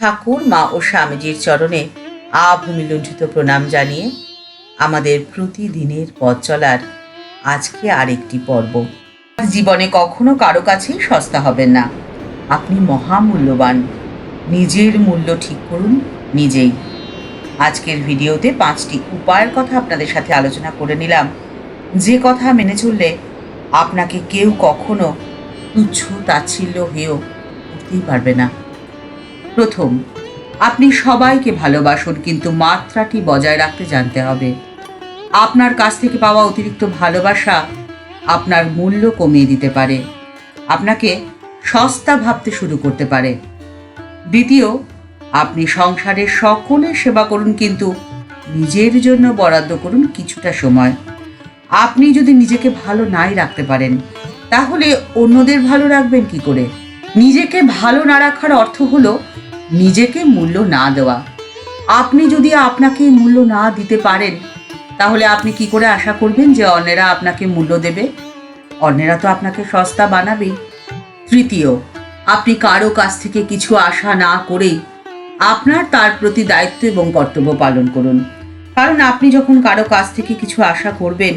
ঠাকুর মা ও স্বামীজির চরণে আভূমিলুণ্ঠিত প্রণাম জানিয়ে আমাদের প্রতিদিনের পথ চলার আজকে আরেকটি পর্ব। জীবনে কখনো কারো কাছেই সস্তা হবেন না। আপনি মহামূল্যবান। নিজের মূল্য ঠিক করুন নিজেই। আজকের ভিডিওতে 5টি উপায়ের কথা আপনাদের সাথে আলোচনা করে নিলাম, যে কথা মেনে চললে আপনাকে কেউ কখনো তুচ্ছ তাচ্ছিল্য হেয় করতেই পারবে না। প্রথম, আপনি সবাইকে ভালোবাসুন, কিন্তু মাত্রাটি বজায় রাখতে জানতে হবে। আপনার কাছ থেকে পাওয়া অতিরিক্ত ভালোবাসা আপনার মূল্য কমিয়ে দিতে পারে, আপনাকে সস্তা ভাবতে শুরু করতে পারে। দ্বিতীয়, আপনি সংসারের সকলের সেবা করুন, কিন্তু নিজের জন্য বরাদ্দ করুন কিছুটা সময়। আপনি যদি নিজেকে ভালো নাই রাখতে পারেন, তাহলে অন্যদের ভালো রাখবেন কি করে? নিজেকে ভালো না রাখার অর্থ হলো নিজেকে মূল্য না দেওয়া। আপনি যদি আপনাকে মূল্য না দিতে পারেন, তাহলে আপনি কি করে আশা করবেন যে অন্যেরা আপনাকে মূল্য দেবে? অন্যেরা তো আপনাকে সস্তা বানাবেই। তৃতীয়, আপনি কারো কাছ থেকে কিছু আশা না করেই আপনার তার প্রতি দায়িত্ব এবং কর্তব্য পালন করুন। কারণ আপনি যখন কারো কাছ থেকে কিছু আশা করবেন,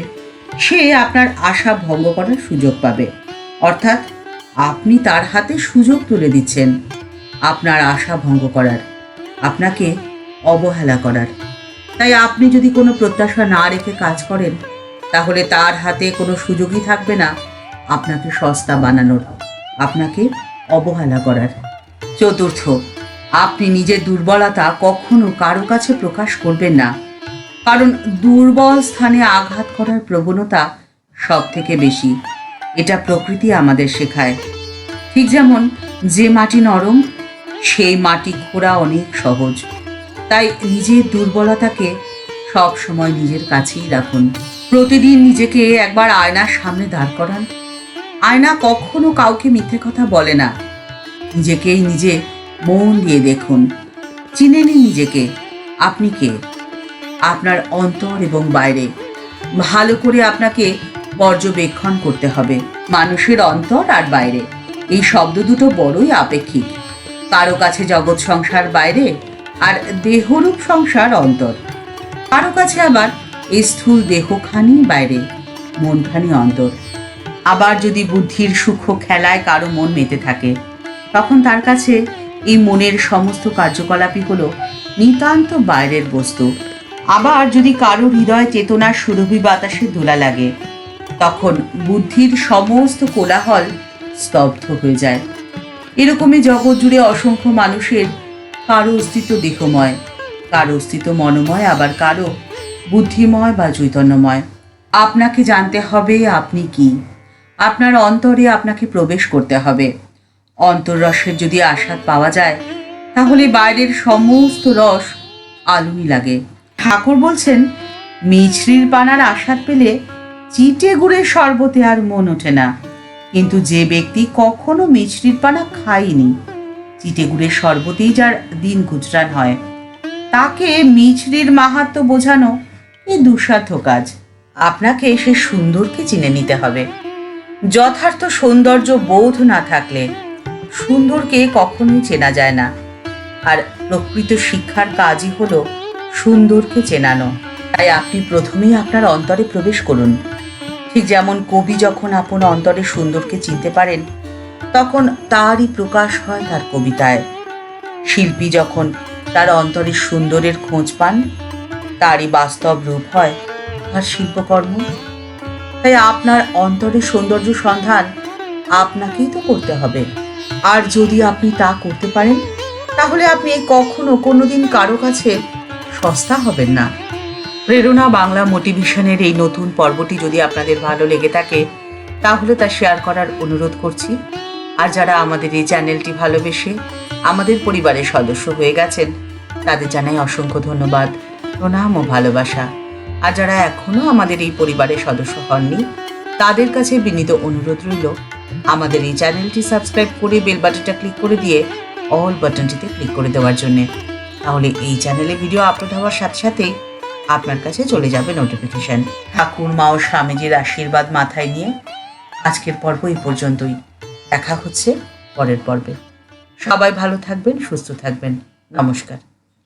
সে আপনার আশা ভঙ্গ করার সুযোগ পাবে। অর্থাৎ আপনি তার হাতে সুযোগ তুলে দিচ্ছেন আপনার আশা ভঙ্গ করার, আপনাকে অবহেলা করার। তাই আপনি যদি কোনো প্রত্যাশা না রেখে কাজ করেন, তাহলে তার হাতে কোনো সুযোগই থাকবে না আপনাকে সস্তা বানানোর, আপনাকে অবহেলা করার। চতুর্থ, আপনি নিজের দুর্বলতা কখনো কারো কাছে প্রকাশ করবেন না, কারণ দুর্বল স্থানে আঘাত করার প্রবণতা সব থেকে বেশি। এটা প্রকৃতি আমাদের শেখায়। ঠিক যেমন যে মাটি নরম, সেই মাটি খোঁড়া অনেক সহজ। তাই নিজের দুর্বলতাকে সব সময় নিজের কাছেই রাখুন। প্রতিদিন নিজেকে একবার আয়নার সামনে দাঁড় করান। আয়না কখনো কাউকে মিথ্যে কথা বলে না। নিজেকেই নিজে মন দিয়ে দেখুন, চিনে নিন নিজেকে। আপনি কে? আপনার অন্তর এবং বাইরে ভালো করে আপনাকে পর্যবেক্ষণ করতে হবে। মানুষের অন্তর আর বাইরে, এই শব্দ দুটো বড়ই আপেক্ষিক। কারো কাছে জগৎ সংসার বাইরে, আর দেহরূপ সংসার অন্তর। কারো কাছে আবার এই স্থূল দেহখানি বাইরে, মনখানি অন্তর। আবার যদি বুদ্ধির সূক্ষ্ম খেলায় কারো মন মেতে থাকে, তখন তার কাছে এই মনের সমস্ত কার্যকলাপই হলো নিতান্ত বাইরের বস্তু। আবার যদি কারো হৃদয় চেতনার সুরভি বাতাসে দোলা লাগে, তখন বুদ্ধির সমস্ত কোলাহল স্তব্ধ হয়ে যায়। এরকমই জগৎ জুড়ে অসংখ্য মানুষের কারো অস্তিত্ব দেহময়, কারো অস্তিত্ব মনোময়, আবার কারো বুদ্ধিময় বা চৈতন্যময়। আপনাকে জানতে হবে আপনি কি। আপনার অন্তরে আপনাকে প্রবেশ করতে হবে। অন্তর্রসের যদি আস্বাদ পাওয়া যায়, তাহলে বাইরের সমস্ত রস আলুনি লাগে। ঠাকুর বলছেন, মিছরির পানার আস্বাদ পেলে চিটে গুড়ের শরবতে আর মন ওঠে না। কিন্তু যে ব্যক্তি কখনো মিছরির পানা খায়নি, চিটে গুড়ের শরবতেই যার দিন গুজরান হয়, তাকে মিছরির মাহাত্ম্য বোঝানো এই দুঃসাধ্য কাজ। আপনাকে সে সুন্দরকে চিনে নিতে হবে। যথার্থ সৌন্দর্য বোধ না থাকলে সুন্দরকে কখনোই চেনা যায় না। আর প্রকৃত শিক্ষার কাজই হলো সুন্দরকে চেনানো। তাই আপনি প্রথমেই আপনার অন্তরে প্রবেশ করুন। ঠিক যেমন কবি যখন আপন অন্তরে সুন্দরকে চিনতে পারেন, তখন তারই প্রকাশ হয় তার কবিতায়। শিল্পী যখন তার অন্তরে সুন্দরের খোঁজ পান, তারই বাস্তব রূপ হয় তার শিল্পকর্ম। তাই আপনার অন্তরে সৌন্দর্য সন্ধান আপনাকেই তো করতে হবে। আর যদি আপনি তা করতে পারেন, তাহলে আপনি কখনো কোনোদিন কারো কাছে সস্তা হবেন না। প্রেরণা বাংলা মোটিভেশনের এই নতুন পর্বটি যদি আপনাদের ভালো লেগে থাকে, তাহলে তা শেয়ার করার অনুরোধ করছি। আর যারা আমাদের এই চ্যানেলটি ভালোবেসে আমাদের পরিবারের সদস্য হয়ে গেছেন, তাদের জানাই অসংখ্য ধন্যবাদ, প্রণাম ও ভালোবাসা। আর যারা এখনও আমাদের এই পরিবারের সদস্য হননি, তাদের কাছে বিনীত অনুরোধ রইল আমাদের এই চ্যানেলটি সাবস্ক্রাইব করে বেল বাটনটা ক্লিক করে দিয়ে অল বাটনটিতে ক্লিক করে দেওয়ার জন্যে। তাহলে এই চ্যানেলে ভিডিও আপলোড হওয়ার সাথে সাথেই আপনার কাছে চলে যাবে নোটিফিকেশন। ঠাকুর মা ও স্বামীজির আশীর্বাদ মাথায় নিয়ে আজকের পর্ব এই পর্যন্তই। দেখা হচ্ছে পরের পর্বে। সবাই ভালো থাকবেন, সুস্থ থাকবেন। নমস্কার।